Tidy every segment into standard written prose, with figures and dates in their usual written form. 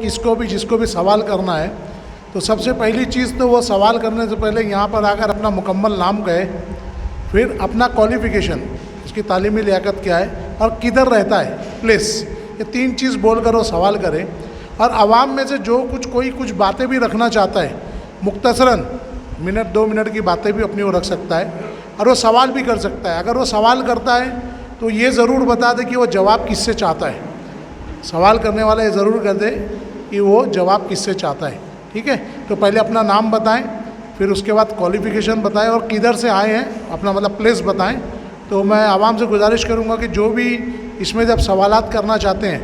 किसको भी जिसको भी सवाल करना है तो सबसे पहली चीज़ तो वो सवाल करने से पहले यहाँ पर आकर अपना मुकम्मल नाम कहे, फिर अपना क्वालिफ़िकेशन, उसकी तालीमी लियाकत क्या है और किधर रहता है, प्लेस, ये तीन चीज़ बोलकर वो सवाल करे। और आवाम में से जो कोई कुछ बातें भी रखना चाहता है, मुख्तसरन मिनट 2 मिनट की बातें भी अपनी वो रख सकता है और वो सवाल भी कर सकता है। अगर वो सवाल करता है तो ये ज़रूर बता दे कि वो जवाब किससे चाहता है। सवाल करने वाला ये ज़रूर कर दे कि वो जवाब किससे चाहता है, ठीक है। तो पहले अपना नाम बताएं, फिर उसके बाद क्वालिफ़िकेशन बताएं और किधर से आए हैं, अपना मतलब प्लेस बताएं। तो मैं आवाम से गुजारिश करूंगा कि जो भी इसमें जब सवालात करना चाहते हैं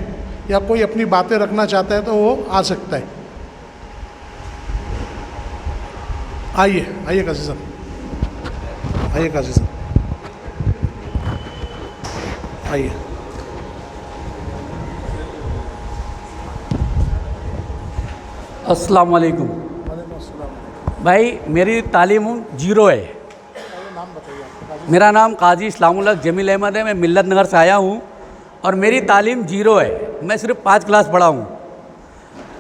या कोई अपनी बातें रखना चाहता है तो वो आ सकता है। आइए काजी साहब, आइए काजी साहब, आइए। अस्सलाम वालेकुम भाई, मेरी तालीम 0 है। नाम बताइए। मेरा नाम काजी इस्लामुल्लाह जमील अहमद है। मैं मिल्लत नगर से आया हूँ और मेरी तालीम 0 है। मैं सिर्फ 5 क्लास पढ़ा हूँ।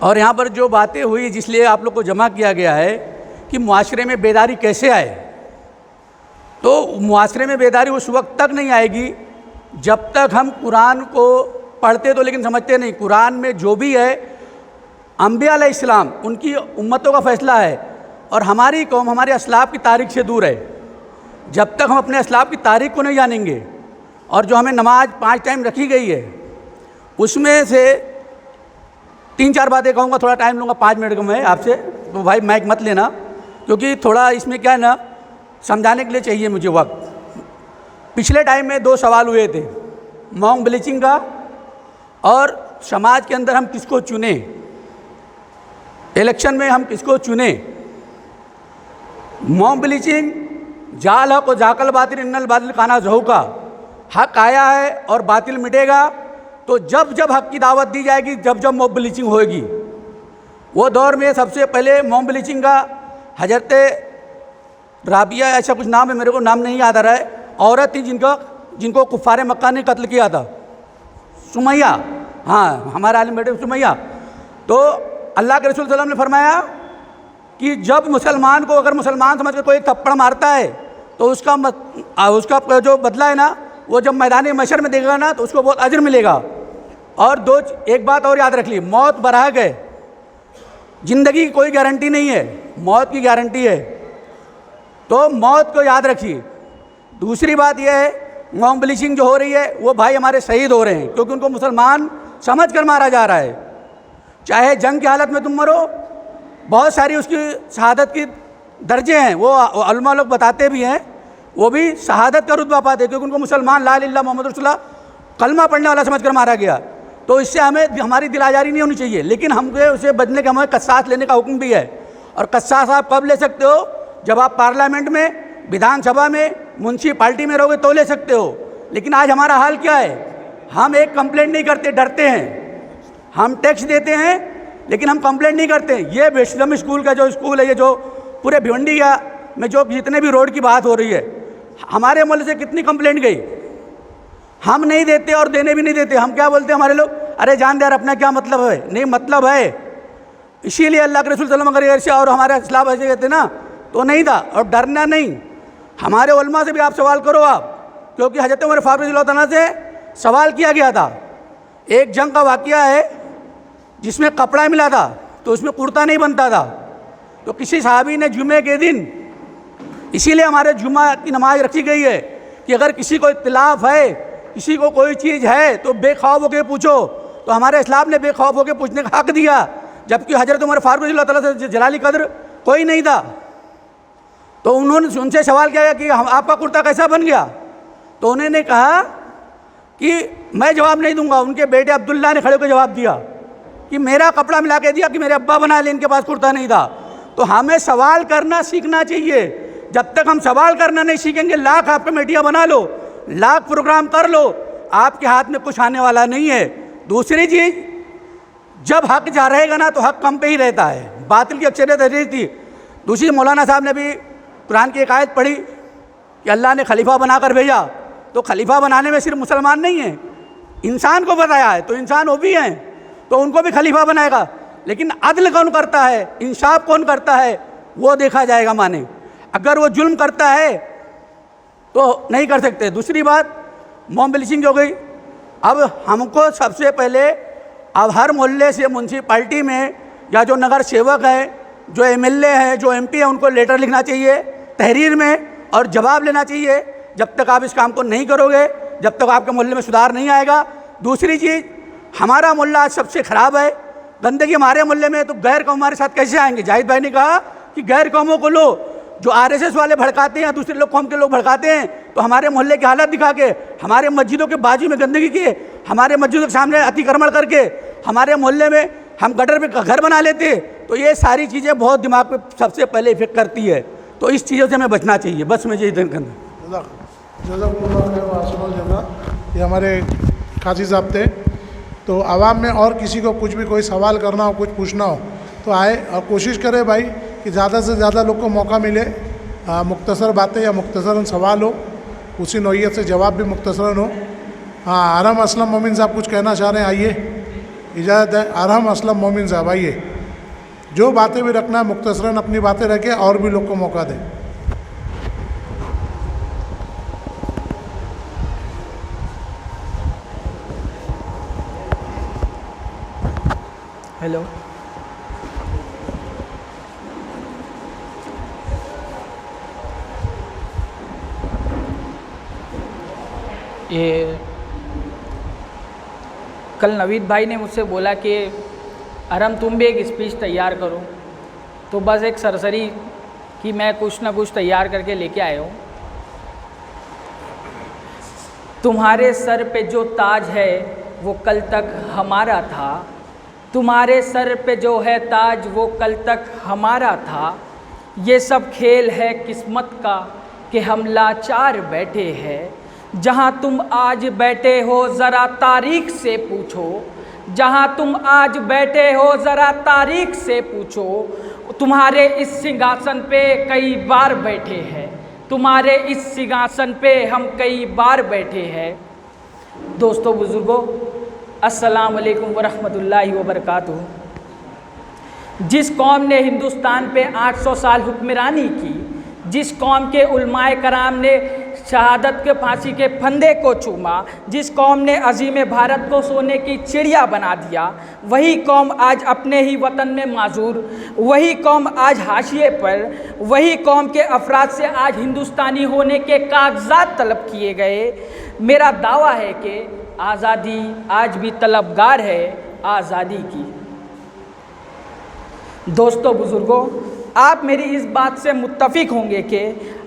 और यहाँ पर जो बातें हुई जिसलिए आप लोग को जमा किया गया है कि मुआशरे में बेदारी कैसे आए, तो मुआशरे में बेदारी उस वक्त तक नहीं आएगी जब तक हम कुरान को पढ़ते तो लेकिन समझते नहीं। कुरान में जो भी है अंबिया अलैहिस्सलाम उनकी उम्मतों का फ़ैसला है और हमारी कौम हमारे असलाफ़ की तारीख़ से दूर है। जब तक हम अपने असलाफ़ की तारीख़ को नहीं जानेंगे और जो हमें नमाज 5 टाइम रखी गई है उसमें से 3-4 बातें कहूँगा, थोड़ा टाइम लूँगा, 5 मिनट का मैं आपसे, तो भाई माइक मत लेना क्योंकि थोड़ा इसमें क्या है ना, समझाने के लिए चाहिए मुझे वक्त। पिछले टाइम में 2 सवाल हुए थे, मॉन्ग ब्लीचिंग का और समाज के अंदर हम किसको चुने, इलेक्शन में हम किसको चुने। मॉन्ग ब्लीचिंग जाल हक और जाकल बातिल इन्नल बातिल काना ज़हूका, हक आया है और बातिल मिटेगा। तो जब जब हक की दावत दी जाएगी, जब जब मॉब ब्लीचिंग होएगी, वो दौर में सबसे पहले मॉब ब्लीचिंग का हज़रत राबिया ऐसा कुछ नाम है, मेरे को नाम नहीं याद आ रहा है, औरत थी जिनको कुफ़ारे मक्का ने कत्ल किया था, सुमैया, हाँ हमारे आलिम बेटे सुमैया। तो अल्लाह के रसूल सल्लल्लाहु अलैहि वसल्लम ने फरमाया कि जब मुसलमान को अगर मुसलमान समझ कर कोई थप्पड़ मारता है तो उसका जो बदला है ना, वो जब मैदान मशर में देगा ना तो उसको बहुत अजर मिलेगा। और एक बात और याद रख ली, मौत बराहक है, ज़िंदगी की कोई गारंटी नहीं है, मौत की गारंटी है, तो मौत को याद रखिए। दूसरी बात यह है, मॉन्ग ब्लीचिंग जो हो रही है वो भाई हमारे शहीद हो रहे हैं क्योंकि उनको मुसलमान समझ कर मारा जा रहा है। चाहे जंग की हालत में तुम मरो, बहुत सारी उसकी शहादत की दर्जे हैं, वो उलमा लोग बताते भी हैं, वो भी शहादत का रुतबा पाते क्योंकि उनको मुसलमान ला इलाहा इल्लल्लाह मोहम्मद रसूलुल्लाह कलमा पढ़ने वाला समझ कर मारा गया। तो इससे हमें हमारी दिल आज़ारी नहीं होनी चाहिए, लेकिन हमको उसे बचने का हमें कस्सास लेने का हुक्म भी है। और कस्सास आप कब ले सकते हो, जब आप पार्लियामेंट में, विधानसभा में, म्युनिसिपैलिटी में रहोगे तो ले सकते हो। लेकिन आज हमारा हाल क्या है, हम एक कंप्लेंट नहीं करते, डरते हैं। हम टैक्स देते हैं लेकिन हम कंप्लेंट नहीं करते। ये बेशलम स्कूल का जो स्कूल है, ये जो पूरे भिवंडी में जो जितने भी रोड की बात हो रही है, हमारे मोहल्ले से कितनी कंप्लेंट गई, हम नहीं देते और देने भी नहीं देते। हम क्या बोलते हैं हमारे लोग, अरे जान दे यार, अपना क्या मतलब है, नहीं मतलब है। इसीलिए अल्लाह के रसूल सल्लल्लाहु अलैहि वसल्लम और हमारे इस्लाम ऐसे कहते ना, तो नहीं था। और डरना नहीं, हमारे उलमा से भी आप सवाल करो आप, क्योंकि हज़रत उमर फारूक रज़ियल्लाहु अन्हु से सवाल किया गया था। एक जंग का वाक़या है जिसमें कपड़ा मिला था तो उसमें कुर्ता नहीं बनता था, तो किसी सहाबी ने जुमे के दिन, इसीलिए हमारे जुमा की नमाज रखी गई है कि अगर किसी को इत्तिलाफ़ है, किसी को कोई चीज़ है तो बेखौफ होकर पूछो। तो हमारे इस्लाम ने बेखौफ होकर पूछने का हक़ दिया, जबकि हज़रत उमर फारूक रज़ियल्लाहु अन्हु से जलाली कद्र कोई नहीं था। तो उन्होंने उनसे सवाल किया कि आपका कुर्ता कैसा बन गया, तो उन्होंने कहा कि मैं जवाब नहीं दूंगा। उनके बेटे अब्दुल्ला ने खड़े होकर जवाब दिया कि मेरा कपड़ा मिला के दिया कि मेरे अब्बा बना ले, इनके पास कुर्ता नहीं था। तो हमें सवाल करना सीखना चाहिए। जब तक हम सवाल करना नहीं सीखेंगे, लाख आप कमेटियाँ बना लो, लाख प्रोग्राम कर लो, आपके हाथ में कुछ आने वाला नहीं है। दूसरी चीज़, जब हक जा रहेगा ना तो हक कम पे ही रहता है, बातिल की अक्सरियत रहती। दूसरी, मौलाना साहब ने भी कुरान की एक आयत पढ़ी कि अल्लाह ने खलीफा बनाकर भेजा, तो खलीफा बनाने में सिर्फ मुसलमान नहीं है, इंसान को बताया है, तो इंसान वो भी हैं, तो उनको भी खलीफा बनाएगा। लेकिन अदल कौन करता है, इंसाफ कौन करता है, वो देखा जाएगा माने। अगर वो जुल्म करता है तो नहीं कर सकते। दूसरी बात मॉब लिंचिंग हो गई। अब हमको सबसे पहले अब हर मोहल्ले से म्यूनसिपाल्टी में या जो नगर सेवक है, जो एमएलए हैं, जो एमपी है, उनको लेटर लिखना चाहिए तहरीर में और जवाब लेना चाहिए। जब तक आप इस काम को नहीं करोगे, जब तक आपके मोहल्ले में सुधार नहीं आएगा। दूसरी चीज़, हमारा मोहल्ला आज सबसे ख़राब है, गंदगी हमारे मोहल्ले में, तो गैर कौम हमारे साथ कैसे आएंगे। जाहिद भाई ने कहा कि गैर कौमों को लो, जो आरएसएस वाले भड़काते हैं, दूसरे लोग कौम के लोग भड़काते हैं, तो हमारे मोहल्ले की हालत दिखा के, हमारे मस्जिदों के बाजू में गंदगी किए, हमारे मस्जिदों के सामने अतिक्रमण करके हमारे मोहल्ले में हम गटर पे घर बना लेते, तो ये सारी चीज़ें बहुत दिमाग पे सबसे पहले इफेक्ट करती है। तो इस चीज़ों से हमें बचना चाहिए। बस मुझे इधर करना। ये हमारे काजी साहब थे। तो आवाम में और किसी को कुछ भी कोई सवाल करना हो, कुछ पूछना हो तो आए और कोशिश करें भाई कि ज़्यादा से ज़्यादा लोग को मौका मिले। मुख्तसर बातें या मुख्तसरन सवाल हो, उसी नौइयत से जवाब भी मुख्तसरन हो। हाँ, आराम असलम मोमिन साहब कुछ कहना चाह रहे हैं, आइए, इजाज़त है। आराम असलम मोमिन साहब आइए, जो बातें भी रखना है मुख्तसरन अपनी बातें रखें और भी लोग को मौका दें। हेलो, ये कल नवीद भाई ने मुझसे बोला कि अरम तुम भी एक स्पीच तैयार करो, तो बस एक सरसरी कि मैं कुछ ना कुछ तैयार करके लेके आया हूँ। तुम्हारे सर पे जो ताज है वो कल तक हमारा था, तुम्हारे सर पे जो है ताज वो कल तक हमारा था। ये सब खेल है किस्मत का कि हम लाचार बैठे हैं। जहाँ तुम आज बैठे हो ज़रा तारीख़ से पूछो, जहाँ तुम आज बैठे हो ज़रा तारीख़ से पूछो। तुम्हारे इस सिंहासन पे कई बार बैठे हैं, तुम्हारे इस सिंहासन पे हम कई बार बैठे हैं। दोस्तों बुज़ुर्गों, अस्सलाम वालेकुम वरहमतुल्लाहि वबरकातुहू। जिस कौम ने हिंदुस्तान पे 800 साल हुक्मरानी की, जिस कौम के उलमाए कराम ने शहादत के फांसी के फंदे को चूमा, जिस कौम ने अजीम भारत को सोने की चिड़िया बना दिया, वही कौम आज अपने ही वतन में माजूर, वही कौम आज हाशिए पर, वही कौम के अफराद से आज हिंदुस्तानी होने के कागजात तलब किए गए। मेरा दावा है कि आज़ादी आज भी तलबगार है आज़ादी की। दोस्तों बुज़ुर्गों, आप मेरी इस बात से मुत्तफ़िक होंगे कि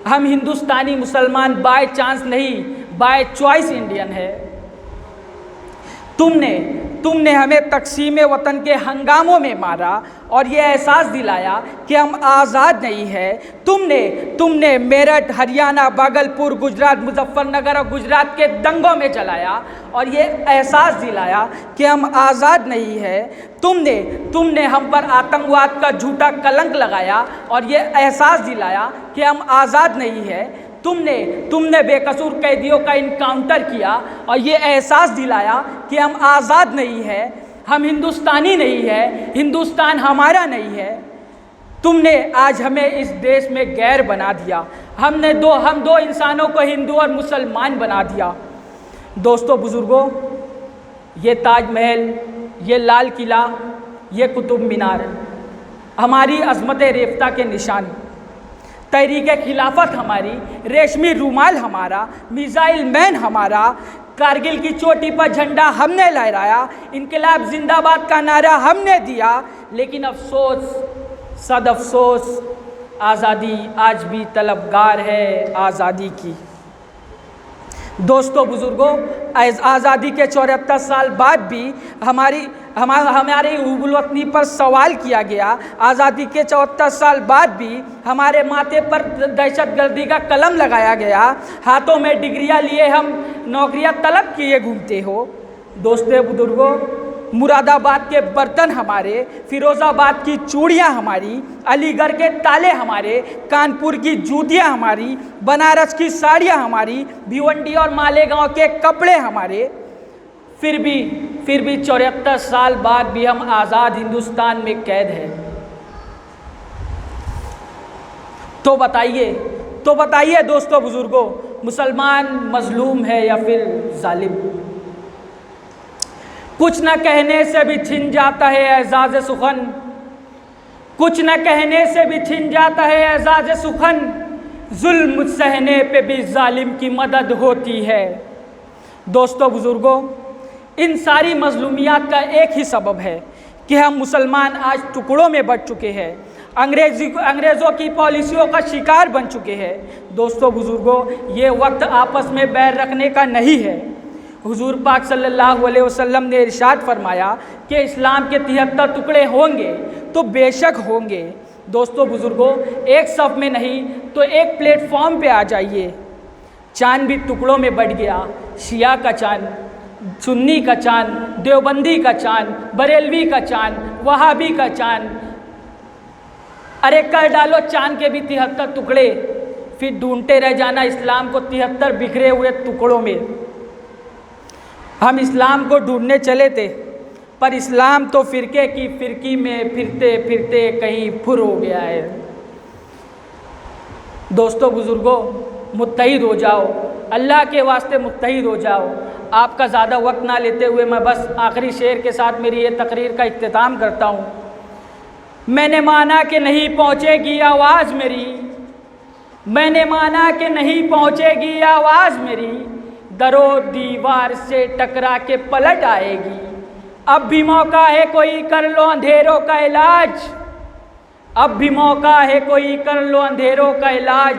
हम हिंदुस्तानी मुसलमान बाय चांस नहीं, बाय चॉइस इंडियन है। तुमने हमें तकसीम वतन के हंगामों में मारा और ये एहसास दिलाया कि हम आज़ाद नहीं है। तुमने मेरठ, हरियाणा, भागलपुर, गुजरात, मुजफ्फरनगर और गुजरात के दंगों में जलाया और ये एहसास दिलाया कि हम आज़ाद नहीं है। तुमने हम पर आतंकवाद का झूठा कलंक लगाया और ये एहसास दिलाया कि हम आज़ाद नहीं है। तुमने बेकसूर कैदियों का इनकाउंटर किया और ये एहसास दिलाया कि हम आज़ाद नहीं है, हम हिंदुस्तानी नहीं है, हिंदुस्तान हमारा नहीं है। तुमने आज हमें इस देश में गैर बना दिया। हम दो इंसानों को हिंदू और मुसलमान बना दिया। दोस्तों बुज़ुर्गों, ये ताजमहल, ये लाल किला, ये कुतुब मीनार हमारी अज़मत रेफ्ता के निशान, तहरीक खिलाफत हमारी, रेशमी रूमाल हमारा, मिसाइल मैन हमारा, कारगिल की चोटी पर झंडा हमने लहराया, इनकलाब जिंदाबाद का नारा हमने दिया। लेकिन अफसोस, सद अफसोस, आज़ादी आज भी तलबगार है आज़ादी की। दोस्तों बुज़ुर्गों, आज़ादी के 74 साल बाद भी हमारी हुबुल-वतनी पर सवाल किया गया। आज़ादी के 74 साल बाद भी हमारे माथे पर दहशतगर्दी का कलम लगाया गया। हाथों में डिग्रियां लिए हम नौकरियां तलब किए घूमते हो। दोस्तों बुजुर्गों, मुरादाबाद के बर्तन हमारे, फिरोज़ाबाद की चूड़ियाँ हमारी, अलीगढ़ के ताले हमारे, कानपुर की जूतियाँ हमारी, बनारस की साड़ियाँ हमारी, भिवंडी और मालेगांव के कपड़े हमारे, फिर भी 74 साल बाद भी हम आज़ाद हिंदुस्तान में कैद हैं। तो बताइए दोस्तों बुज़ुर्गों, मुसलमान मजलूम है या फिर जालिम? कुछ न कहने से भी छिन जाता है एजाज़ सुखन, कुछ न कहने से भी छिन जाता है एजाज़ सुखन, जुल्म सहने पे भी जालिम की मदद होती है। दोस्तों बुज़ुर्गों, इन सारी मजलूमियात का एक ही सबब है कि हम मुसलमान आज टुकड़ों में बँट चुके हैं, अंग्रेज़ों की पॉलिसियों का शिकार बन चुके हैं। दोस्तों बुज़ुर्गों, ये वक्त आपस में बैर रखने का नहीं है। हुजूर पाक सल्लल्लाहु अलैहि वसल्लम ने इरशाद फरमाया कि इस्लाम के 73 टुकड़े होंगे तो बेशक होंगे। दोस्तों बुज़ुर्गों, एक सफ़ में नहीं तो एक प्लेटफॉर्म पे आ जाइए। चांद भी टुकड़ों में बट गया, शिया का चांद, सुन्नी का चांद, देवबंदी का चांद, बरेलवी का चांद, वहाबी का चांद। अरे कर डालो चांद के भी 73 टुकड़े, फिर ढूंढते रह जाना इस्लाम को 73 बिखरे हुए टुकड़ों में। हम इस्लाम को ढूंढने चले थे, पर इस्लाम तो फ़िरके की फ़िरकी में फिरते फिरते कहीं फुर हो गया है। दोस्तों बुज़ुर्गों, मुत्तहिद हो जाओ, अल्लाह के वास्ते मुत्तहिद हो जाओ। आपका ज़्यादा वक्त ना लेते हुए मैं बस आखिरी शेर के साथ मेरी ये तकरीर का इख्तिताम करता हूँ। मैंने माना कि नहीं पहुँचेगी आवाज़ मेरी, मैंने माना कि नहीं पहुँचेगी आवाज़ मेरी, दरो दीवार से टकरा के पलट आएगी। अब भी मौका है कोई कर लो अंधेरों का इलाज, अब भी मौका है कोई कर लो अंधेरों का इलाज,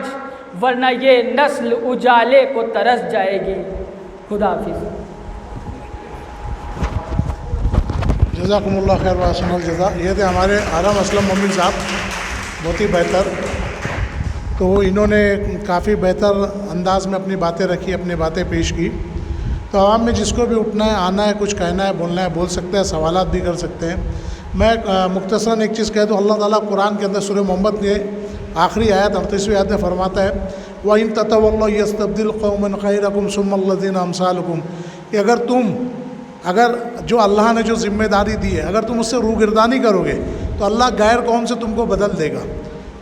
वरना ये नस्ल उजाले को तरस जाएगी। खुदा हाफिज़। जज़ाकुमुल्लाह खैर व अहसनुल जज़ा। ये थे हमारे आलम असलम मोमिन साहब, बहुत ही बेहतर। तो इन्होंने काफ़ी बेहतर अंदाज़ में अपनी बातें रखी, अपनी बातें पेश की। तो आवाम में जिसको भी उठना है, आना है, कुछ कहना है, बोलना है, बोल सकते हैं, सवालात भी कर सकते हैं। मैं मुख्तसरन एक चीज़ कह दूँ, अल्लाह ताला कुरान के अंदर सूरह मोहम्मद के आखिरी आयत 38वीं आयत में फरमाता है, व इन ततवल्लौ यस्तब्दिल कौमन खैरकुम सुम्मल्लज़ीना अमसालकुम, कि अगर जो अल्लाह ने जो ज़िम्मेदारी दी है, अगर तुम उससे रूगिरदानी करोगे तो अल्लाह गैर कौम से तुमको बदल देगा,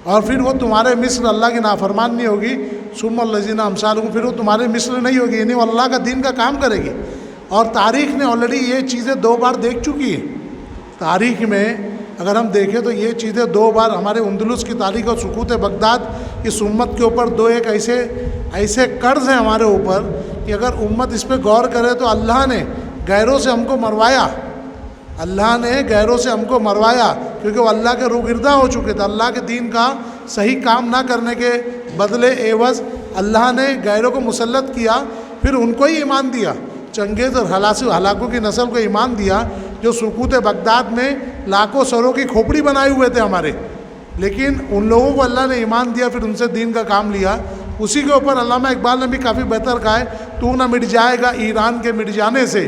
और फिर वो तुम्हारे मिस्र अल्लाह की नाफरमान नहीं होगी, सुम्मल्लज़ीना अमसालकुम, फिर वो तुम्हारे मिस्र नहीं होगी, यानी वो अल्लाह का दीन का काम करेगी। और तारीख़ ने ऑलरेडी ये चीज़ें 2 बार देख चुकी है। तारीख़ में अगर हम देखें तो ये चीज़ें 2 बार, हमारे अंदलुस की तारीख़ और सुकूत बगदाद, इस उम्मत के ऊपर 2 एक ऐसे कर्ज़ हैं हमारे ऊपर कि अगर उम्मत इस पर गौर करे तो अल्लाह ने गैरों से हमको मरवाया, अल्लाह ने गैरों से हमको मरवाया, क्योंकि वो अल्लाह के रूगिरदा हो चुके थे। अल्लाह के दीन का सही काम ना करने के बदले एवज़ अल्लाह ने गैरों को मुसल्लत किया, फिर उनको ही ईमान दिया। चंगेज़ और हलाकों की नस्ल को ईमान दिया, जो सुकूत बगदाद में लाखों सरों की खोपड़ी बनाए हुए थे हमारे, लेकिन उन लोगों को अल्लाह ने ईमान दिया, फिर उनसे दीन का काम लिया। उसी के ऊपर अल्लामा इकबाल ने भी काफ़ी बेहतर कहा है, तू ना मिट जाएगा ईरान के मिट जाने से,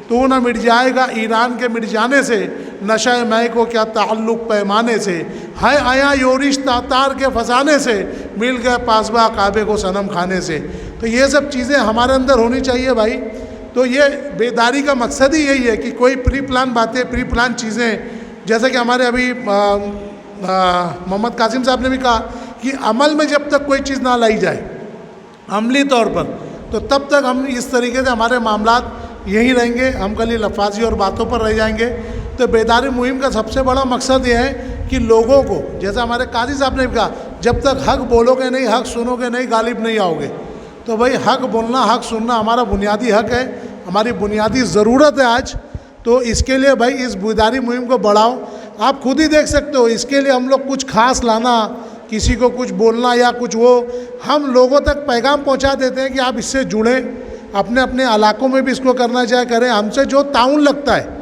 तू ना मिट जाएगा ईरान के मिट जाने से, नशा मैं को क्या ताल्लुक़ पैमाने से, है आया योरिश तातार के फसाने से, मिल गए पासबा काबे को सनम खाने से। तो ये सब चीज़ें हमारे अंदर होनी चाहिए भाई। तो ये बेदारी का मकसद ही यही है कि कोई प्री प्लान बातें, प्री प्लान चीज़ें, जैसे कि हमारे अभी मोहम्मद कासिम साहब ने भी कहा कि अमल में जब तक कोई चीज़ ना लाई जाए अमली तौर पर, तो तब तक हम इस तरीके से हमारे मामलात यही रहेंगे, हम खाली लफाजी और बातों पर रह जाएंगे। तो बेदारी मुहिम का सबसे बड़ा मकसद ये है कि लोगों को, जैसे हमारे काजी साहब ने भी कहा, जब तक हक़ बोलोगे नहीं, हक़ सुनोगे नहीं, गालिब नहीं आओगे। तो भाई हक़ बोलना, हक़ सुनना हमारा बुनियादी हक़ है, हमारी बुनियादी ज़रूरत है आज। तो इसके लिए भाई इस बेदारी मुहिम को बढ़ाओ। आप खुद ही देख सकते हो, इसके लिए हम लोग कुछ खास लाना, किसी को कुछ बोलना या कुछ वो, हम लोगों तक पैगाम पहुंचा देते हैं कि आप इससे जुड़ें, अपने अपने इलाकों में भी इसको करना चाहे करें। हमसे जो ताउन लगता है,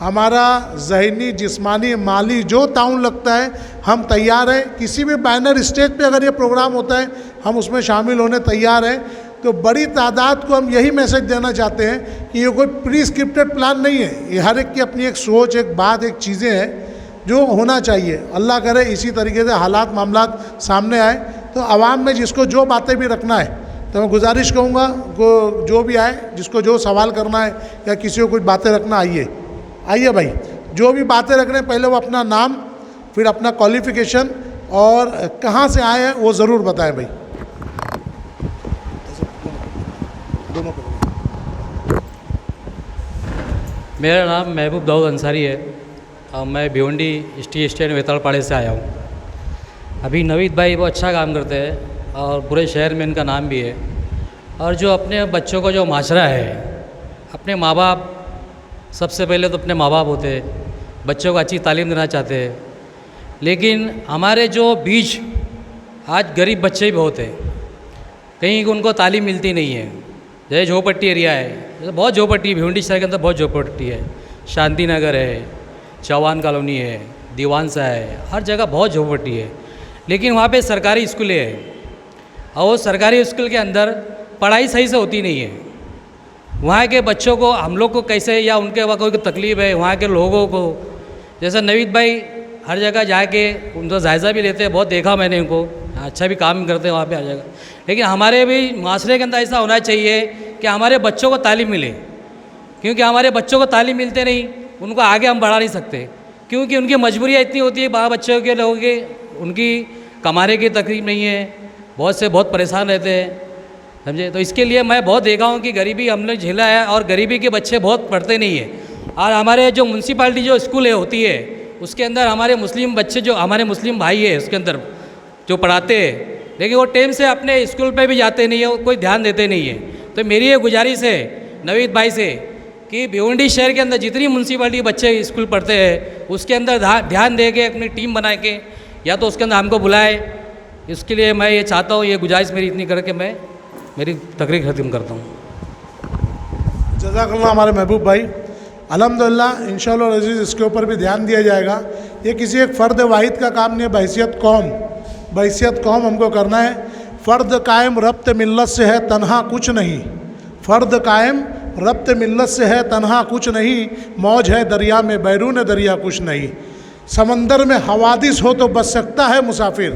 हमारा ज़हनी, जिस्मानी, माली जो ताउन लगता है, हम तैयार हैं। किसी भी बैनर स्टेज पे अगर ये प्रोग्राम होता है, हम उसमें शामिल होने तैयार हैं। तो बड़ी तादाद को हम यही मैसेज देना चाहते हैं कि ये कोई प्री स्क्रिप्टेड प्लान नहीं है, ये हर एक की अपनी एक सोच, एक बात, एक चीज़ें हैं जो होना चाहिए। अल्लाह करे इसी तरीके से हालात मामलात सामने आए तो आवाम में जिसको जो बातें भी रखना है, तो मैं गुजारिश कहूँगा जो भी आए, जिसको जो सवाल करना है या किसी को कुछ बातें रखना, आइए भाई। जो भी बातें रख रहे हैं पहले वो अपना नाम, फिर अपना क्वालिफ़िकेशन और कहाँ से आए हैं वो ज़रूर बताएं भाई। दोनों को। मेरा नाम महबूब दाऊद अंसारी है और मैं भिवंडी टी स्टैंड वेतालपाड़े से आया हूँ। अभी नवीद भाई वो अच्छा काम करते हैं और पूरे शहर में इनका नाम भी है। और जो अपने बच्चों को जो माशरा है, अपने माँ बाप, सबसे पहले तो अपने माँ बाप होते हैं, बच्चों को अच्छी तालीम देना चाहते हैं, लेकिन हमारे जो बीच आज गरीब बच्चे भी बहुत हैं, कहीं उनको तालीम मिलती नहीं है। जैसे झोपट्टी एरिया है, जैसे बहुत झोपट्टी है, भिवंडी शहर के अंदर बहुत झोपट्टी है, शांति नगर है, चौहान कॉलोनी है, दीवानसा है, हर जगह बहुत झोपट्टी है। लेकिन वहाँ पे सरकारी स्कूलें हैं और वो सरकारी स्कूल के अंदर पढ़ाई सही से होती नहीं है। वहाँ के बच्चों को हम लोग को कैसे, या उनके वहाँ कोई तकलीफ़ है, वहाँ के लोगों को, जैसे नवीद भाई हर जगह जाके उनका जायज़ा भी लेते हैं, बहुत देखा मैंने उनको, अच्छा भी काम करते हैं वहाँ पे हर जगह। लेकिन हमारे भी माशरे के अंदर ऐसा होना चाहिए कि हमारे बच्चों को तालीम मिले, क्योंकि हमारे बच्चों को तालीम मिलते नहीं, उनको आगे हम बढ़ा नहीं सकते, क्योंकि उनकी मजबूरियाँ इतनी होती है, बाहर बच्चों के लोगों के, उनकी कमाने की तकलीफ नहीं है, बहुत परेशान रहते हैं, समझे। तो इसके लिए मैं बहुत देखा हूँ कि गरीबी हमने झेला है और गरीबी के बच्चे बहुत पढ़ते नहीं है। और हमारे जो म्यूनसिपाल्टी जो स्कूल है होती है, उसके अंदर हमारे मुस्लिम बच्चे, जो हमारे मुस्लिम भाई है उसके अंदर जो पढ़ाते हैं, लेकिन वो टाइम से अपने स्कूल पे भी जाते नहीं है, कोई ध्यान देते नहीं है। तो मेरी ये गुजारिश है नवीद भाई से कि भिवंडी शहर के अंदर जितनी म्यूनसिपाल्टी बच्चे स्कूल पढ़ते हैं, उसके अंदर ध्यान दे के अपनी टीम बना के या तो उसके अंदर हमको बुलाए। इसके लिए मैं ये चाहता हूँ, ये गुजारिश मेरी इतनी करके मैं मेरी तकरीर ख़त्म करता हूँ। जज़ाकल्लाह हमारे महबूब भाई। अल्हम्दुलिल्लाह इंशाअल्लाह अज़ीज़ इसके ऊपर भी ध्यान दिया जाएगा। ये किसी एक फ़र्द वाहिद का काम नहीं है, बहैसियत कौम हमको करना है। फ़र्द कायम रब्त मिल्लत से है, तन्हा कुछ नहीं। फ़र्द कायम रब्त मिल्लत से है, तन्हा कुछ नहीं। मौज है दरिया में, बैरून दरिया कुछ नहीं। समंदर में हवादिस हो तो बच सकता है मुसाफिर,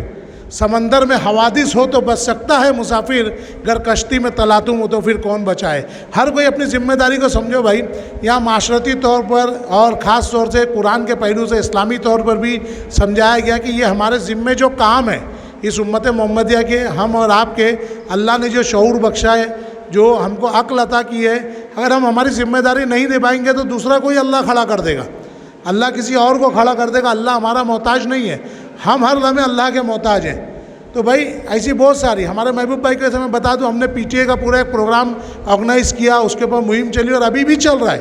समंदर में हवादिस हो तो बच सकता है मुसाफिर, गर कश्ती में तलातुम हो तो फिर कौन बचाए। हर कोई अपनी ज़िम्मेदारी को समझो भाई। यहाँ माशरती तौर पर और ख़ास तौर से कुरान के पहलू से इस्लामी तौर पर भी समझाया गया कि ये हमारे ज़िम्मे जो काम है इस उम्मत मोहम्मदिया के, हम और आपके, अल्लाह ने जो शऊर बख्शा है, जो हमको अक्ल अता की है, अगर हम हमारी ज़िम्मेदारी नहीं दे पाएंगे तो दूसरा कोई अल्लाह खड़ा कर देगा, अल्लाह किसी और को खड़ा कर देगा। अल्लाह हमारा मोहताज नहीं है, हम हर लम्हे अल्लाह के मोहताज हैं। तो भाई ऐसी बहुत सारी, हमारे महबूब भाई को ऐसे मैं बता दूं, हमने पीटीए का पूरा एक प्रोग्राम ऑर्गेनाइज़ किया, उसके ऊपर मुहिम चली और अभी भी चल रहा है।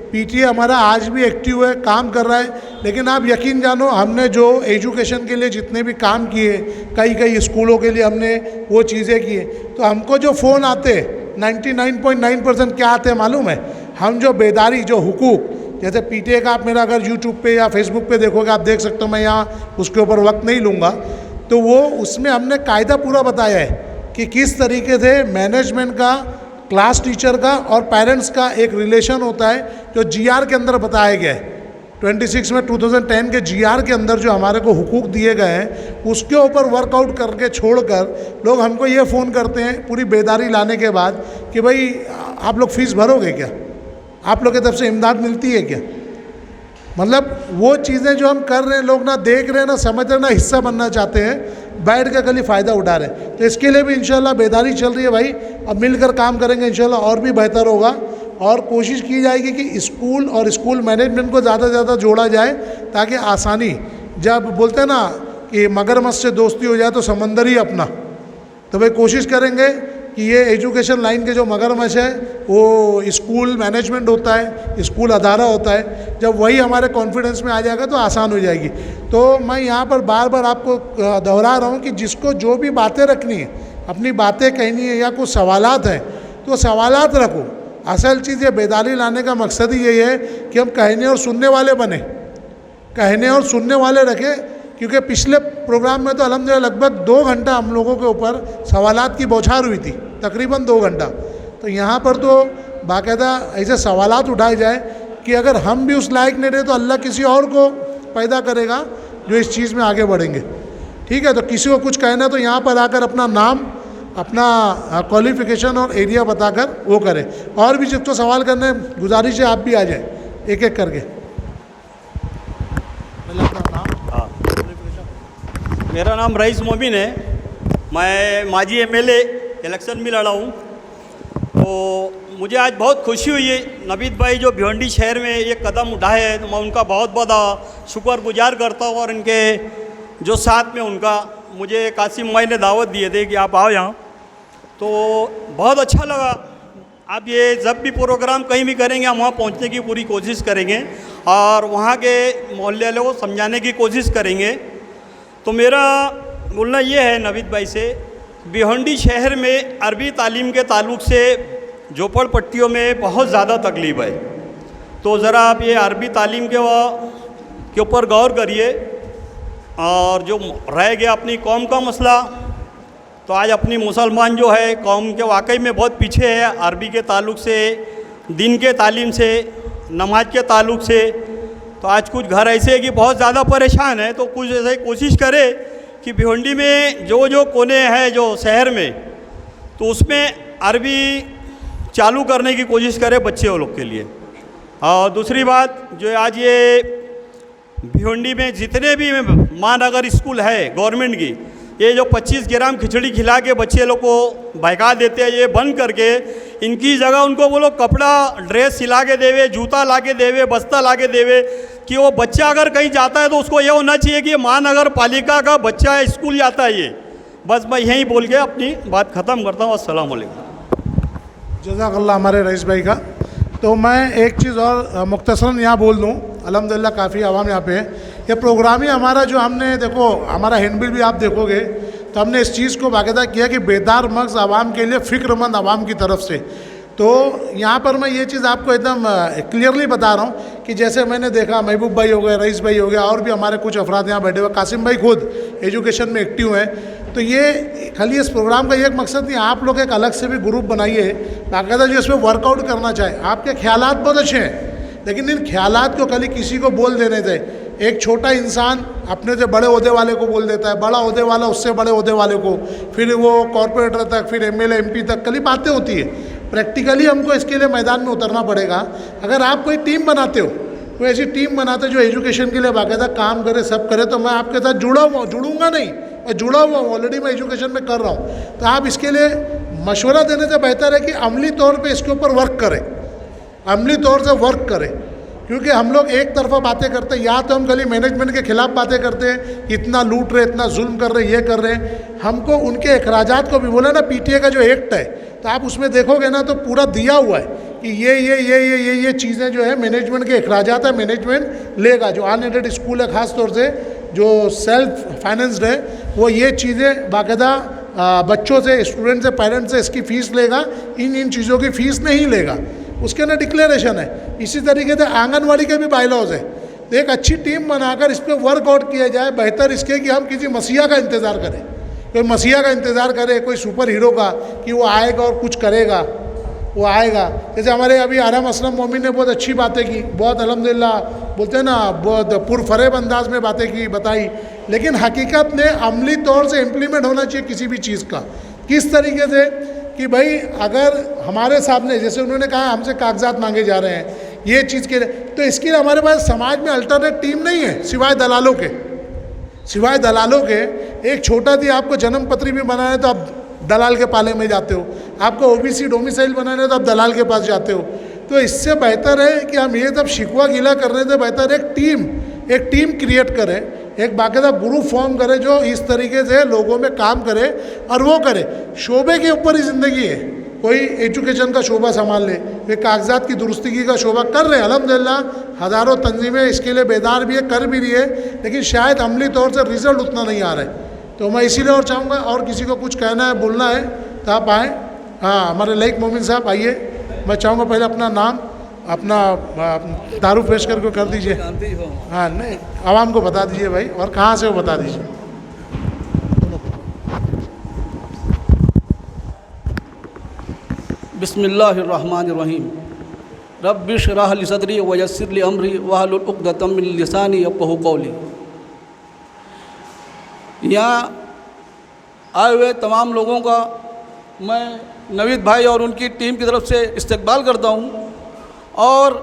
पीटीए हमारा आज भी एक्टिव है, काम कर रहा है। लेकिन आप यकीन जानो, हमने जो एजुकेशन के लिए जितने भी काम किए, कई स्कूलों के लिए हमने वो चीज़ें किए, तो हमको जो फ़ोन आते 99.9% क्या आते हैं मालूम है? हम जो बेदारी, जो हुकूक, जैसे पीटीए का आप मेरा अगर यूट्यूब पे या फेसबुक पे देखोगे, आप देख सकते हो, मैं यहाँ उसके ऊपर वक्त नहीं लूँगा, तो वो उसमें हमने कायदा पूरा बताया है कि किस तरीके से मैनेजमेंट का, क्लास टीचर का और पेरेंट्स का एक रिलेशन होता है, जो जीआर के अंदर बताया गया है। 26 में 2010 के जीआर के अंदर जो हमारे को हुकूक दिए गए हैं, उसके ऊपर वर्कआउट करके छोड़कर लोग हमको ये फ़ोन करते हैं पूरी बेदारी लाने के बाद कि भाई आप लोग फ़ीस भरोगे क्या, आप लोग की तरफ से इमदाद मिलती है क्या। मतलब वो चीज़ें जो हम कर रहे हैं, लोग ना देख रहे हैं, ना समझ रहे हैं, ना हिस्सा बनना चाहते हैं, बैठ कर खाली फ़ायदा उठा रहे हैं। तो इसके लिए भी इंशाल्लाह बेदारी चल रही है भाई। अब मिलकर काम करेंगे इंशाल्लाह और भी बेहतर होगा, और कोशिश की जाएगी कि स्कूल और स्कूल मैनेजमेंट को ज़्यादा से ज़्यादा जोड़ा जाए, ताकि आसानी, जब बोलते हैं ना कि मगरमच्छ से दोस्ती हो जाए तो समंदर ही अपना, तो भाई कोशिश करेंगे कि ये एजुकेशन लाइन के जो मगरमच्छ है वो स्कूल मैनेजमेंट होता है, स्कूल अदारा होता है, जब वही हमारे कॉन्फिडेंस में आ जाएगा तो आसान हो जाएगी। तो मैं यहाँ पर बार बार आपको दोहरा रहा हूँ कि जिसको जो भी बातें रखनी है, अपनी बातें कहनी है या कुछ सवालात हैं तो सवालात रखो। असल चीज़ ये बेदारी लाने का मकसद ही यही है कि हम कहने और सुनने वाले बने, कहने और सुनने वाले रखें। क्योंकि पिछले प्रोग्राम में तो अल्हम्दुलिल्लाह लगभग 2 घंटा हम लोगों के ऊपर सवालात की बौछार हुई थी, तकरीबन 2 घंटा। तो यहाँ पर तो बाकायदा ऐसे सवालात उठाए जाए कि अगर हम भी उस लायक नहीं रहे तो अल्लाह किसी और को पैदा करेगा जो इस चीज़ में आगे बढ़ेंगे। ठीक है, तो किसी को कुछ कहना तो यहाँ पर आकर अपना नाम, अपना क्वालिफिकेशन और एरिया बताकर वो करें। और भी जिसको सवाल करने गुजारिश है आप भी आ जाएं एक एक करके। पहले अपना नाम। हाँ, मेरा नाम रईस मोमिन है। मैं माजी एमएलए इलेक्शन में लड़ा हूँ। तो मुझे आज बहुत खुशी हुई है नवीद भाई जो भिवंडी शहर में ये कदम उठाए हैं, तो मैं उनका बहुत बहुत शुक्रगुजार करता हूँ। और इनके जो साथ में उनका मुझे कासिम भाई ने दावत दिए थे कि आप आओ यहाँ, तो बहुत अच्छा लगा। आप ये जब भी प्रोग्राम कहीं भी करेंगे हम वहाँ पहुँचने की पूरी कोशिश करेंगे और वहाँ के मोहल्ले वालों को समझाने की कोशिश करेंगे। तो मेरा बोलना ये है नवीद भाई से, भिवंडी शहर में अरबी तालीम के ताल्लुक़ से झोपड़पट्टियों में बहुत ज़्यादा तकलीफ़ है। तो ज़रा आप ये अरबी तालीम के ऊपर गौर करिए। और जो रह गया अपनी कौम का मसला, तो आज अपनी मुसलमान जो है कौम के वाकई में बहुत पीछे है अरबी के ताल्लुक़ से, दिन के तालीम से, नमाज के ताल्लुक़ से। तो आज कुछ घर ऐसे हैं कि बहुत ज़्यादा परेशान है। तो कुछ ऐसे कोशिश करे कि भिवंडी में जो जो कोने हैं जो शहर में, तो उसमें अरबी चालू करने की कोशिश करे बच्चे वो लोग के लिए। और दूसरी बात जो आज ये भिवंडी में जितने भी महानगर स्कूल है गवर्नमेंट की, ये जो 25 ग्राम खिचड़ी खिला के बच्चे लोग को बहका देते हैं, ये बंद करके इनकी जगह उनको वो लोग कपड़ा ड्रेस सिला के देवे, जूता ला के देवे, बस्ता ला के देवे, कि वो बच्चा अगर कहीं जाता है तो उसको ये होना चाहिए कि महानगर पालिका का बच्चा है, स्कूल जाता है ये। बस मैं यहीं बोल के अपनी बात ख़त्म करता हूँ। अस्सलाम वालेकुम। जज़ाकल्लाह हमारे रईस भाई का। तो मैं एक चीज़ और मुख्तसरन यहाँ बोल दूँ, अल्हम्दुलिल्लाह काफ़ी आवाम यहाँ पे है। ये प्रोग्राम ही हमारा जो हमने देखो हमारा हैंडबिल भी आप देखोगे तो हमने इस चीज़ को बाकायदा किया कि बेदार मग़ज़ आवाम के लिए, फ़िक्रमंद आवाम की तरफ से। तो यहाँ पर मैं ये चीज़ आपको एकदम क्लियरली बता रहा हूँ कि जैसे मैंने देखा महबूब भाई हो गए, रईस भाई हो गया, और भी हमारे कुछ अफराद यहाँ बैठे हुए, कासिम भाई खुद एजुकेशन में एक्टिव हैं। तो ये खाली इस प्रोग्राम का एक मकसद नहीं, आप लोग एक अलग से भी ग्रुप बनाइए बाकायदा जो इसमें वर्कआउट करना चाहे। आपके ख्यालात बहुत अच्छे हैं, लेकिन इन ख्यालात को खाली किसी को बोल देने थे। एक छोटा इंसान अपने से बड़े ओहदे वाले को बोल देता है, बड़ा ओहदे वाला उससे बड़े ओहदे वाले को, फिर वो कॉरपोरेटर तक, फिर एमएलए एमपी तक, खाली बातें होती है। प्रैक्टिकली हमको इसके लिए मैदान में उतरना पड़ेगा। अगर आप कोई टीम बनाते हो, कोई ऐसी टीम बनाते जो एजुकेशन के लिए बाकायदा काम करे, सब करे, तो मैं आपके साथ जुड़ूंगा नहीं, मैं जुड़ा हुआ हूँ, ऑलरेडी मैं एजुकेशन में कर रहा हूँ। तो आप इसके लिए मशवरा देने से बेहतर है कि अमली तौर पे इसके ऊपर वर्क करें, अमली तौर से वर्क करें। क्योंकि हम लोग एक तरफा बातें करते हैं, या तो हम खाली मैनेजमेंट के ख़िलाफ़ बातें करते हैं, इतना लूट रहे, इतना जुल्म कर रहे, ये कर रहे हैं। हमको उनके अखराजात को भी बोला ना, पीटीए का जो एक्ट है, तो आप उसमें देखोगे ना तो पूरा दिया हुआ है कि ये चीज़ें जो है मैनेजमेंट के अखराजात है, मैनेजमेंट लेगा। जो अनएडेड स्कूल है ख़ास तौर से जो सेल्फ फाइनेंस्ड है, वो ये चीज़ें बाकायदा बच्चों से, स्टूडेंट से, पेरेंट्स से इसकी फ़ीस लेगा, इन चीज़ों की फ़ीस नहीं लेगा। उसके अंदर डिक्लेरेशन है। इसी तरीके से आंगनवाड़ी के भी बायलॉज है। तो एक अच्छी टीम बनाकर इस पर वर्कआउट किया जाए। बेहतर इसके कि हम किसी मसीहा का इंतज़ार करें, कोई मसीहा का इंतज़ार करे, कोई सुपर हीरो का कि वो आएगा और कुछ करेगा, वो आएगा। जैसे हमारे अभी आराम असलम मोमिन ने बहुत अच्छी बातें की, बहुत अल्हम्दुलिल्लाह बोलते हैं ना, बहुत पुरफरेब अंदाज में बातें की, बताई। लेकिन हकीकत में अमली तौर से इम्प्लीमेंट होना चाहिए किसी भी चीज़ का। किस तरीके से कि भाई अगर हमारे सामने, जैसे उन्होंने कहा हमसे कागजात मांगे जा रहे हैं ये चीज़ के लिए, तो इसके लिए हमारे पास समाज में अल्टरनेट टीम नहीं है सिवाय दलालों के। सिवाय दलालों के एक छोटा सी आपको जन्म पत्री भी बनाना है तो आप दलाल के पाले में जाते हो, आपको ओबीसी डोमिसाइल बनाना है तो आप दलाल के पास जाते हो। तो इससे बेहतर है कि हम ये सब शिकवा गिला करने से बेहतर एक टीम क्रिएट करें, एक बाकायदा ग्रुप फॉर्म करे जो इस तरीके से लोगों में काम करे और वो करे। शोबे के ऊपर ही ज़िंदगी है। कोई एजुकेशन का शोबा संभाल ले, वे कागजात की दुरुस्तगी का शोबा कर रहे हैं, अल्हम्दुलिल्लाह हज़ारों तंजीमें इसके लिए बेदार भी है, कर भी रही है, लेकिन शायद अमली तौर से रिज़ल्ट उतना नहीं आ रहा है। तो मैं इसीलिए और चाहूँगा, और किसी को कुछ कहना है, बोलना है तो आप आएँ। हाँ, हमारे लाइक मोमिन साहब आइए। मैं चाहूँगा पहले अपना नाम, अपना तारुफ पेश करके कर दीजिए। हाँ, नहीं आवाम को बता दीजिए भाई, और कहाँ से वो बता दीजिए। बिस्मिल्लाहिर्रहमानिर्रहीम। रब्बि इश्रह ली सदरी व यस्सिर ली अमरी वहलुल उक़दतम मिन लिसानी यफ़क़हू क़ौली। यहाँ आए हुए तमाम लोगों का मैं नवीद भाई और उनकी टीम की तरफ से इस्तकबाल करता हूँ। और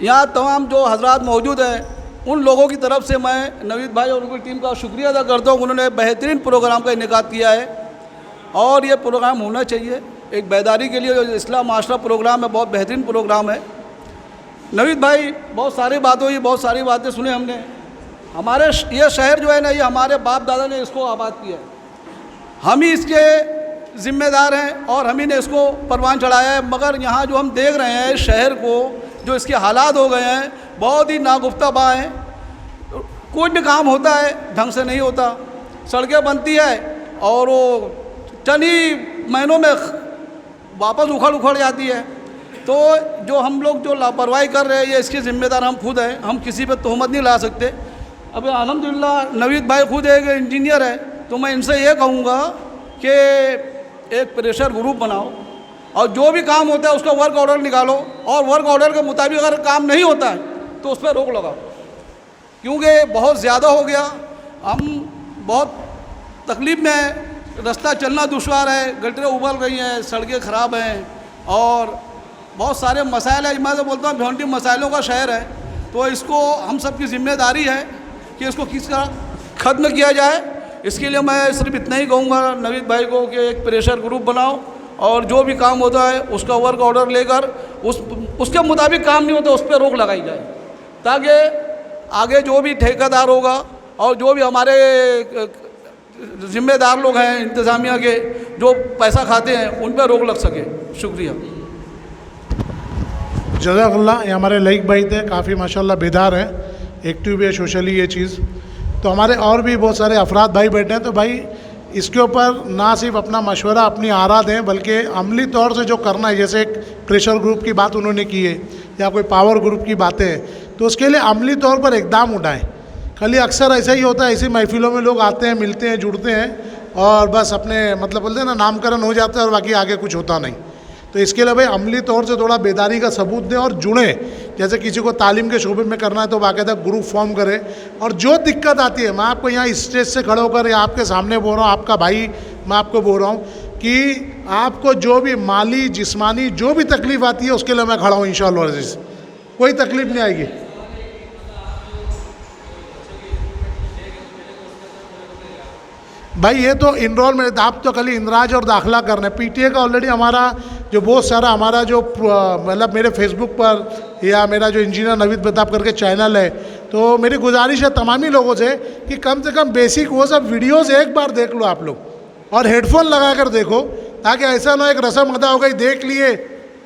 यहाँ तमाम जो हजरात मौजूद हैं उन लोगों की तरफ से मैं नवीद भाई और उनकी टीम का शुक्रिया अदा करता हूँ। उन्होंने बेहतरीन प्रोग्राम का इनेकाद किया है और ये प्रोग्राम होना चाहिए एक बेदारी के लिए। जो इस्लाम माशरा प्रोग्राम है बहुत बेहतरीन प्रोग्राम है। नवीद भाई बहुत सारी बात हुई, बहुत सारी बातें सुने हमने। हमारे ये शहर जो है ना, ये हमारे बाप दादा ने इसको आबाद किया है, हम ही इसके ज़िम्मेदार हैं और हम ही ने इसको परवान चढ़ाया है। मगर यहाँ जो हम देख रहे हैं शहर को, जो इसके हालात हो गए हैं, बहुत ही नागुफ्ता बा हैं। कोई भी काम होता है ढंग से नहीं होता, सड़कें बनती है और वो चंद ही महीनों में वापस उखड़ जाती है। तो जो हम लोग जो लापरवाही कर रहे हैं ये इसके ज़िम्मेदार हम खुद हैं, हम किसी पे तोहमत नहीं ला सकते। अब अल्हम्दुलिल्लाह नवीद भाई खुद एक इंजीनियर है, तो मैं इनसे ये कहूँगा कि एक प्रेशर ग्रुप बनाओ और जो भी काम होता है उसका वर्क ऑर्डर निकालो और वर्क ऑर्डर के मुताबिक अगर काम नहीं होता है तो उस पर रोक लगाओ, क्योंकि बहुत ज़्यादा हो गया। हम बहुत तकलीफ़ में हैं, रास्ता चलना दुश्वार है, गटरें उबल रही हैं, सड़कें ख़राब हैं और बहुत सारे मसाइल हैं। मैं तो बोलता हूँ भिवंडी मसाइलों का शहर है, तो इसको हम सब की ज़िम्मेदारी है कि इसको किस तरह ख़त्म किया जाए। इसके लिए मैं सिर्फ इतना ही कहूँगा नवीद भाई को कि एक प्रेशर ग्रुप बनाओ और जो भी काम होता है उसका वर्क ऑर्डर लेकर उसके मुताबिक काम नहीं होता उस पर रोक लगाई जाए, ताकि आगे जो भी ठेकेदार होगा और जो भी हमारे ज़िम्मेदार लोग हैं इंतज़ामिया के, जो पैसा खाते हैं, उन पर रोक लग सके। शुक्रिया। जज़ाकल्लाह। ये हमारे लईक भाई थे, काफ़ी माशाल्लाह बेदार हैं, एक्टिव भी है सोशली ये चीज़। तो हमारे और भी बहुत सारे अफराद भाई बैठे हैं, तो भाई इसके ऊपर ना सिर्फ अपना मशवरा, अपनी आरा दें, बल्कि अमली तौर से जो करना है, जैसे एक प्रेशर ग्रुप की बात उन्होंने की है या कोई पावर ग्रुप की बातें हैं, तो उसके लिए अमली तौर पर इक़दाम उठाएं। खाली अक्सर ऐसा ही होता है, ऐसी महफिलों में लोग आते हैं, मिलते हैं, जुड़ते हैं और बस अपने मतलब बोलते हैं ना नामकरण हो जाता है और बाकी आगे कुछ होता नहीं। तो इसके लिए भाई अमली तौर से थोड़ा बेदारी का सबूत दें और जुड़ें। जैसे किसी को तालीम के शोबे में करना है तो बाकायदा ग्रुप फॉर्म करें। और जो दिक्कत आती है, मैं आपको यहाँ स्टेज से खड़े होकर या आपके सामने बोल रहा हूँ, आपका भाई मैं आपको बोल रहा हूँ कि आपको जो भी माली जिस्मानी जो भी तकलीफ़ आती है उसके लिए मैं खड़ा हूँ इंशाअल्लाह अज़ीज़, कोई तकलीफ़ नहीं आएगी। भाई ये तो इनरोलमेंट, आप तो खाली इंदराज और दाखिला करना है। पीटीए का ऑलरेडी हमारा जो बहुत सारा हमारा जो मतलब मेरे फेसबुक पर या मेरा जो इंजीनियर नवीद प्रताप करके चैनल है, तो मेरी गुजारिश है तमामी लोगों से कि कम से कम बेसिक वो सब वीडियोस एक बार देख लो आप लोग और हेडफोन लगा कर देखो, ताकि ऐसा ना एक रस्म अदा हो गई, देख लिए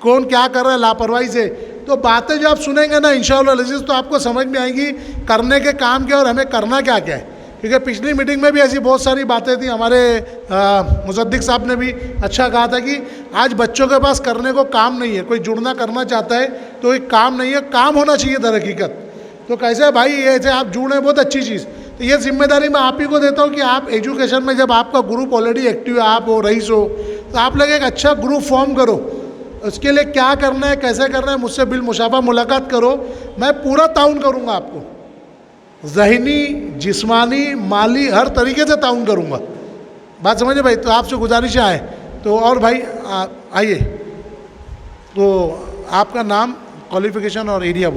कौन क्या कर रहा है लापरवाही से। तो बातें जो आप सुनेंगे ना इंशाअल्लाह अज़ीज़, तो आपको समझ में आएंगी करने के काम क्या और हमें करना क्या क्या है। क्योंकि पिछली मीटिंग में भी ऐसी बहुत सारी बातें थी, हमारे मुसद्दिक साहब ने भी अच्छा कहा था कि आज बच्चों के पास करने को काम नहीं है, कोई जुड़ना करना चाहता है तो एक काम नहीं है, काम होना चाहिए दर हकीकत। तो कैसे भाई ये से आप जुड़े, बहुत अच्छी चीज़। तो ये जिम्मेदारी मैं आप ही को देता हूँ कि आप एजुकेशन में जब आपका ग्रुप ऑलरेडी एक्टिव है, आप हो रईस हो, तो आप लोग एक अच्छा ग्रुप फॉर्म करो। उसके लिए क्या करना है, कैसे करना है, मुझसे बिल मुशाफा मुलाकात करो, मैं पूरा ताउन करूँगा आपको, ज़हनी जिस्मानी माली हर तरीके से ताउन करूँगा। बात समझे भाई। तो आपसे गुजारिश आए तो और भाई आइए, तो आपका नाम, क्वालिफ़िकेशन और एरिया